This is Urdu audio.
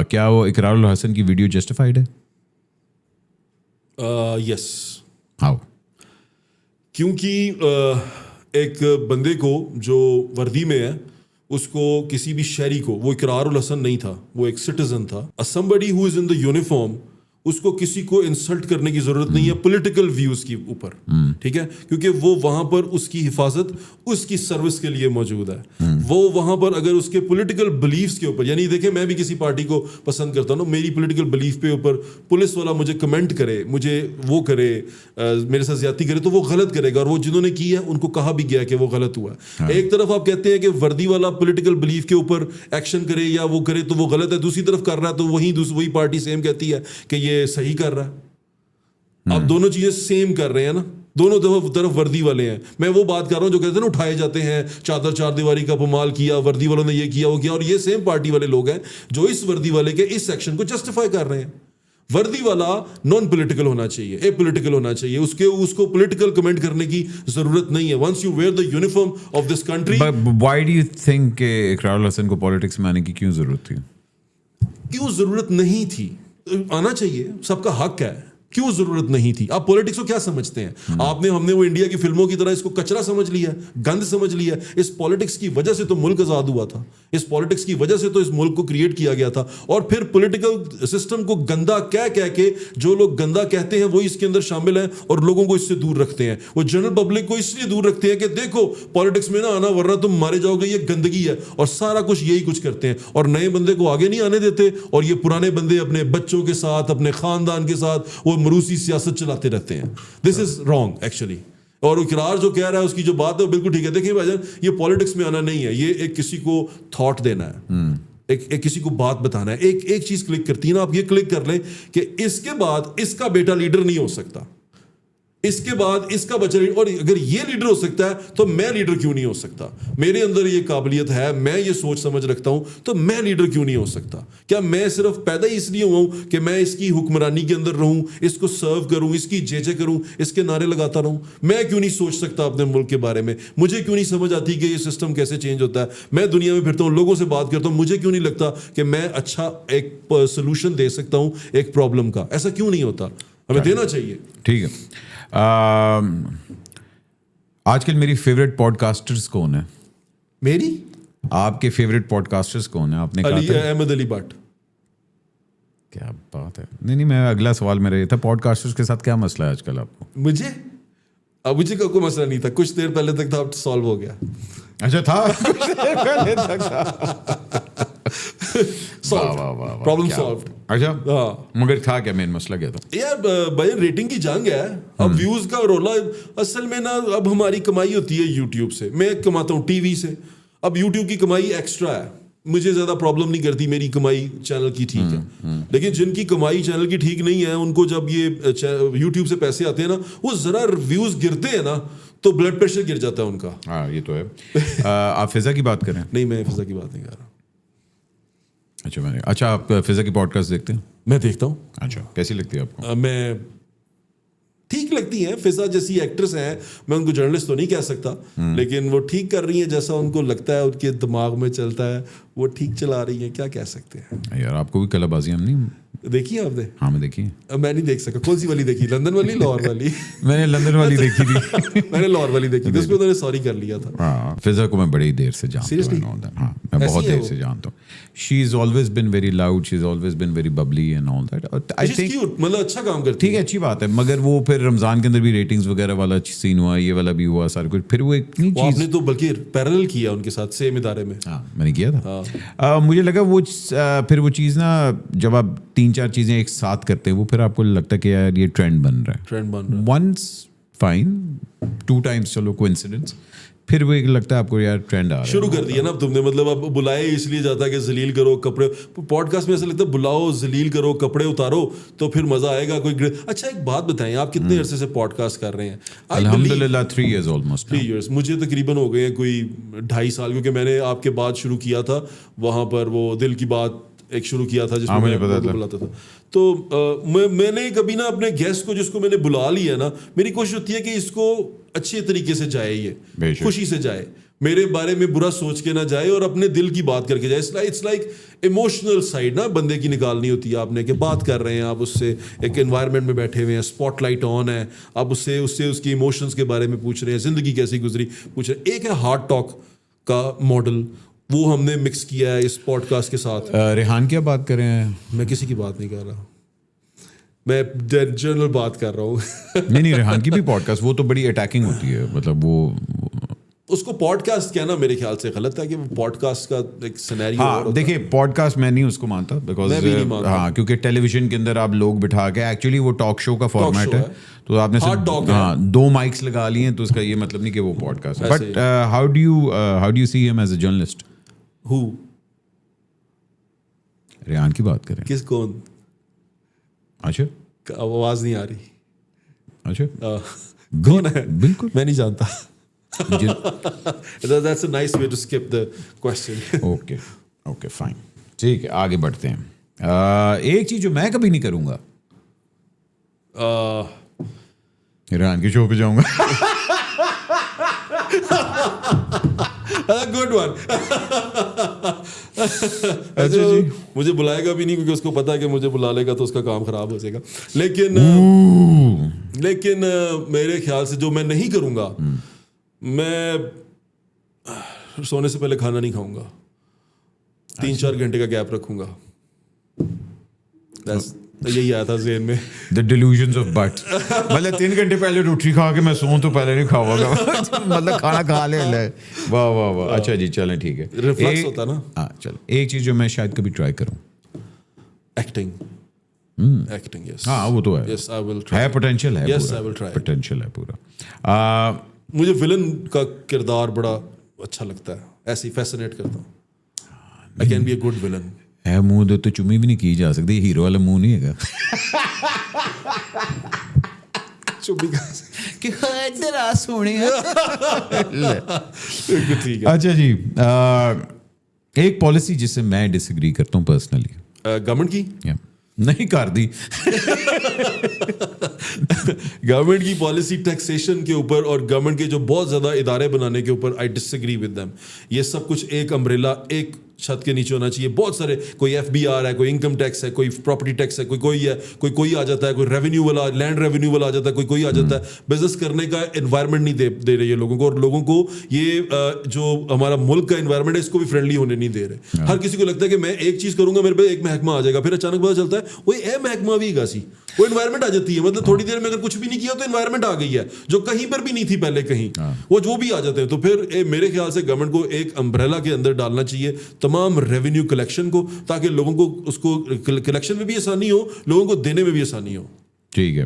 کیا وہ اقرار الحسن کی ویڈیو جسٹیفائڈ ہے؟ یس. ہاؤ؟ کیونکہ ایک بندے کو جو وردی میں ہے اس کو کسی بھی شہری کو, وہ اقرار الحسن نہیں تھا, وہ ایک سٹیزن تھا, somebody who is in the uniform, اس کو کسی کو انسلٹ کرنے کی ضرورت نہیں ہے پولیٹیکل ویوز کے اوپر, ٹھیک ہے, کیونکہ وہ وہاں پر اس کی حفاظت اس کی سروس کے لیے موجود ہے. وہ وہاں پر اگر اس کے پولیٹیکل بلیفس کے اوپر, یعنی دیکھیں میں بھی کسی پارٹی کو پسند کرتا ہوں, میری پولیٹیکل بلیف پہ اوپر پولیس والا مجھے کمنٹ کرے, مجھے وہ کرے, میرے ساتھ زیادتی کرے, تو وہ غلط کرے گا, اور وہ جنہوں نے کی ہے ان کو کہا بھی گیا کہ وہ غلط ہوا ہے. ایک طرف آپ کہتے ہیں کہ وردی والا پولیٹیکل بلیف کے اوپر ایکشن کرے یا وہ کرے تو وہ غلط ہے, دوسری طرف کر رہا ہے تو وہی پارٹی سیم کہتی ہے کہ یہ صحیح کر رہا ہے. آپ دونوں چیزیں سیم کر رہے ہیں نا, دونوں طرف وردی والے ہیں. میں وہ بات کر رہا ہوں جو کہتے ہیں نا اٹھائے جاتے ہیں, چادر چار دیواری کا پمال کیا, وردی والوں نے یہ کیا وہ کیا, اور یہ سیم پارٹی والے لوگ ہیں جو اس وردی والے کے اس سیکشن کو جسٹیفائی کر رہے ہیں. وردی والا نان پولیٹیکل ہونا چاہیے, اے پولیٹیکل ہونا چاہیے, اس کو پولیٹیکل کمنٹ کرنے کی ضرورت نہیں ہے. Once you wear the uniform of this country. Why do you think کہ اقرار الحسن کو پالیٹکس میں آنے کی کیوں ضرورت تھی؟ کیوں ضرورت نہیں تھی؟ آنا چاہیے, سب کا حق ہے. کیوں ضرورت نہیں تھی؟ آپ پولیٹکس کو کیا سمجھتے ہیں؟ ہم نے وہ انڈیا کی فلموں کی طرح اس کو کچرا سمجھ لیا, گند سمجھ لیا. اس پولیٹکس کی وجہ سے تو ملک آزاد ہوا تھا, اس پولیٹکس کی وجہ سے تو اس ملک کو کریٹ کیا گیا تھا. اور پھر پولیٹیکل سسٹم کو گندا کہہ کے جو لوگ گندا کہتے ہیں وہی اس کے اندر شامل ہیں اور لوگوں کو اس سے دور رکھتے ہیں. وہ جنرل پبلک کو اس لیے دور رکھتے ہیں کہ دیکھو پولیٹکس میں نہ آنا ورنہ تم مارے جاؤ گے, یہ گندگی ہے, اور سارا کچھ یہی کچھ کرتے ہیں. اور نئے بندے کو آگے نہیں آنے دیتے, اور یہ پرانے بندے اپنے بچوں کے ساتھ, اپنے خاندان کے ساتھ وہ مروسی سیاست چلاتے رہتے ہیں. دس از رانگ ایکچولی. اور اقرار جو کہہ رہا ہے اس کی جو بات ہے بالکل ٹھیک ہے. دیکھیں بھائی جان, یہ پولیٹکس میں آنا نہیں ہے, یہ ایک کسی کو تھاٹ دینا ہے, ایک کسی کو بات بتانا ہے. ایک چیز کلک کرتی ہے نا, آپ یہ کلک کر لیں کہ اس کے بعد اس کا بیٹا لیڈر نہیں ہو سکتا, اس کے بعد اس کا بچہ لیڈر, اور اگر یہ لیڈر ہو سکتا ہے تو میں لیڈر کیوں نہیں ہو سکتا؟ میرے اندر یہ قابلیت ہے, میں یہ سوچ سمجھ رکھتا ہوں, تو میں لیڈر کیوں نہیں ہو سکتا؟ کیا میں صرف پیدا ہی اس لیے ہوا ہوں کہ میں اس کی حکمرانی کے اندر رہوں, اس کو سرو کروں, اس کی جے کروں, اس کے نعرے لگاتا رہوں؟ میں کیوں نہیں سوچ سکتا اپنے ملک کے بارے میں؟ مجھے کیوں نہیں سمجھ آتی کہ یہ سسٹم کیسے چینج ہوتا ہے؟ میں دنیا میں پھرتا ہوں, لوگوں سے بات کرتا ہوں, مجھے کیوں نہیں لگتا کہ میں اچھا ایک سولوشن دے سکتا ہوں ایک پرابلم کا؟ ایسا کیوں نہیں ہوتا؟ ہمیں دینا چاہیے. ٹھیک ہے. آج کل میری فیوریٹ پوڈ کاسٹرز کون ہیں؟ میری؟ آپ کے فیوریٹ پوڈ کاسٹرز کون ہیں؟ آپ نے کہا احمد علی بٹ. کیا بات ہے. نہیں میں اگلا سوال میرا یہ تھا, پوڈ کاسٹرز کے ساتھ کیا مسئلہ ہے آج کل آپ کو؟ مجھے کوئی مسئلہ نہیں تھا, کچھ دیر پہلے تک تھا, اب سالو ہو گیا. اچھا تھا پہلے تک تھا. Problem solved. اچھا مگر تھا کیا مین مسئلہ کیا تھا؟ یار بھائی ریٹنگ کی جنگ ہے, اب ویوز کا رولا. اصل میں نا اب ہماری کمائی ہوتی ہے یوٹیوب سے, میں کماتا ہوں ٹی وی سے. اب یوٹیوب کی کمائی ایکسٹرا ہے, مجھے زیادہ پرابلم نہیں کرتی, میری کمائی چینل کی ٹھیک ہے. لیکن جن کی کمائی چینل کی ٹھیک نہیں ہے ان کو جب یہ یوٹیوب سے پیسے آتے ہیں نا, وہ ذرا ویوز گرتے ہیں نا تو بلڈ پریشر گر جاتا ہے ان کا. ہاں یہ تو ہے. آپ فضا کی بات کریں؟ نہیں میں فضا کی بات نہیں کر رہا. اچھا آپ فضا کی پوڈ کاسٹ دیکھتے ہیں؟ میں دیکھتا ہوں. اچھا کیسی لگتی ہے آپ کو؟ میں ٹھیک لگتی ہیں. فضا جیسی ایکٹریس ہیں, میں ان کو جرنلسٹ تو نہیں کہہ سکتا, لیکن وہ ٹھیک کر رہی ہیں جیسا ان کو لگتا ہے, ان کے دماغ میں چلتا ہے, وہ ٹھیک چلا رہی ہیں, کیا کہہ سکتے ہیں. یار آپ کو بھی کلا بازی ہم نہیں دیکھی آپ نے؟ ہاں میں دیکھی. میں نہیں دیکھ سکا. کون سی والی دیکھی؟ لندن والی, لاہور والی؟ میں نے لندن والی دیکھی تھی. میں نے لاہور والی دیکھی تھی, اس پہ انہوں نے سوری کر لیا تھا. ہاں فضا کو میں بڑی دیر سے جانتا ہوں. ہاں میں بہت دیر سے جانتا ہوں. She is always been very loud, she is always been very bubbly and all that. I think مطلب اچھا کام کرتی ہے. ٹھیک ہے, اچھی بات ہے. مگر وہ پھر رمضان کے اندر بھی ریٹنگز وغیرہ والا سین ہوا, یہ والا بھی ہوا, سارا کچھ. پھر وہ ایک آپ نے تو بلکہ پیرلل کیا ان کے ساتھ, سیم ادارے میں. ہاں میں نے کیا تھا. مجھے لگا وہ پھر وہ چیز نا, جب آپ 3-4 چیزیں ایک ساتھ کرتے ہیں, وہ پھر آپ کو لگتا ہے کہ یار یہ ٹرینڈ بن رہا ہے. ونس فائن, 2 times چلو کوئنسیڈنس, پھر وہ ایک لگتا ہے آپ کو یار ٹرینڈ آ رہا ہے. شروع کر دیا نا اب تم نے, مطلب اب بلائے اس لیے جاتا ہے کہ ذلیل کرو کپڑے. پوڈ کاسٹ میں ایسا لگتا ہے بلاؤ, ذلیل کرو, کپڑے اتارو تو پھر مزہ آئے گا. کوئی اچھا ایک بات بتائیں, آپ کتنے عرصے سے پوڈ کاسٹ کر رہے ہیں؟ الحمدللہ 3 years almost. 3 years. مجھے تقریباً ہو گئے ہیں کوئی 2.5 سال, کیونکہ میں نے آپ کے بعد شروع کیا تھا وہاں پر, وہ دل کی بات ایک شروع کیا تھا جس میں میں بلاتا تھا. تو میں نے کبھی نا اپنے گیسٹ کو, جس کو میں نے بلا لیا نا, میری کوشش ہوتی ہے کہ اس کو اچھے طریقے سے جائے, یہ خوشی سے جائے. میرے بارے میں برا سوچ کے نہ جائے اور اپنے دل کی بات کر کے جائے. اٹس لائک ایموشنل سائڈ نا بندے کی نکالنی ہوتی ہے آپ نے, کہ بات کر رہے ہیں آپ اس سے, ایک انوائرمنٹ میں بیٹھے ہوئے ہیں, اسپاٹ لائٹ آن ہے, آپ اس کی ایموشنز کے بارے میں پوچھ رہے ہیں, زندگی کیسی گزری پوچھ رہے ہیں. ایک ہے ہارٹ ٹاک کا ماڈل, وہ ہم نے مکس کیا ہے اس پوڈ کاسٹ کے ساتھ. ریحان کیا بات کر رہے ہیں؟ میں کسی کی بات نہیں کر رہا, میں جنرل بات کر رہا ہوں. نہیں ریحان کی بھی پوڈ کاسٹ, وہ تو بڑی اٹیکنگ ہوتی ہے, مطلب وہ اس کو پوڈ کاسٹ کہنا میرے خیال سے غلط ہے, کہ وہ پوڈ کاسٹ کا ایک سینیریو. ہاں دیکھیے پوڈ کاسٹ میں نہیں اس کو مانتا, بیکاز ہاں کیونکہ ٹیلی ویژن کے اندر آپ لوگ بٹھا کے, ایکچولی وہ ٹاک شو کا فارمیٹ ہے, تو آپ نے ہاں 2 مائکس لگا لیے ہیں, تو اس کا یہ مطلب نہیں کہ وہ پوڈ کاسٹ ہے. بٹ ہاؤ ڈو یو سی ہم ایز اے جرنلسٹ؟ ہو ریحان کی بات کریں. کس کون؟ اچھا آواز نہیں آ رہی. اچھا کون ہے؟ بالکل میں نہیں جانتا. That's a nice way to skip the question. Okay fine, ٹھیک ہے آگے بڑھتے ہیں. ایک چیز جو میں کبھی نہیں کروں گا, ریحان کے شو پہ جاؤں گا. Good one. مجھے بلائے گا بھی نہیں, کیونکہ اس کو پتا ہے کہ مجھے بلا لے گا تو اس کا کام خراب ہو جائے گا. لیکن میرے خیال سے جو میں نہیں کروں گا, میں سونے سے پہلے کھانا نہیں کھاؤں گا, 3-4 گھنٹے کا گیپ رکھوں گا. یہی آیا تھا ذہن میں. The delusions of butt. مطلب 3 گھنٹے پہلے روٹی کھا کے میں سوؤں تو پہلے نہیں کھاؤں گا, مطلب کھانا کھا لے. واہ واہ واہ, اچھا جی چلیں ٹھیک ہے. ریفلیکس ہوتا نا. ہاں چل, ایک چیز جو میں شاید کبھی ٹرائی کروں, ایکٹنگ. یس ہاں وہ تو ہے, یس آئی ول ٹرائی. ہے پوٹینشیل ہے, یس آئی ول ٹرائی. پوٹینشیل ہے پورا. مجھے ولن کا کردار بڑا اچھا لگتا ہے, ایسے ہی فیسنیٹ کرتا ہوں. I can be a good villain. ہے منہ دے تو چمی بھی نہیں کی جا سکتی, ہیرو والا منہ نہیں ہے گا. اچھا جی, ایک پالیسی جس سے میں ڈس ایگری کرتا ہوں پرسنلی, گورنمنٹ کی نہیں کر دی. گورنمنٹ کی پالیسی ٹیکسیشن کے اوپر اور گورنمنٹ کے جو بہت زیادہ ادارے بنانے کے اوپر آئی ڈس ایگری ود دیم. یہ سب کچھ ایک امبریلا, ایک چھت کے نیچے ہونا چاہیے. بہت سارے, کوئی FBR ہے, کوئی انکم ٹیکس ہے, کوئی پراپرٹی ٹیکس ہے, کوئی ہے, کوئی آ جاتا ہے, کوئی ریونیو والا, لینڈ ریونیو والا آ جاتا ہے, کوئی آ جاتا ہے. بزنس کرنے کا انوائرمنٹ نہیں دے رہی ہے لوگوں کو, اور لوگوں کو یہ جو ہمارا ملک کا انوائرمنٹ ہے اس کو بھی فرینڈلی ہونے نہیں دے رہے. ہر کسی کو لگتا ہے کہ میں ایک چیز کروں گا, میرے پہ ایک محکمہ آ جائے گا, پھر اچانک پتا چلتا ہے وہ محکمہ بھی گا سی, وہ انوائرمنٹ آ جاتی ہے. مطلب تھوڑی دیر میں اگر کچھ بھی نہیں کیا تو انوائرمنٹ آ گئی ہے جو کہیں پر بھی نہیں تھی پہلے کہیں, وہ بھی آ جاتے ہیں. تو پھر میرے خیال سے گورنمنٹ کو ایک امبریلا کے اندر ڈالنا چاہیے تمام ریونیو کلیکشن کو, تاکہ لوگوں کو اس کو کلیکشن میں بھی آسانی ہو, لوگوں کو دینے میں بھی آسانی ہو. ٹھیک ہے.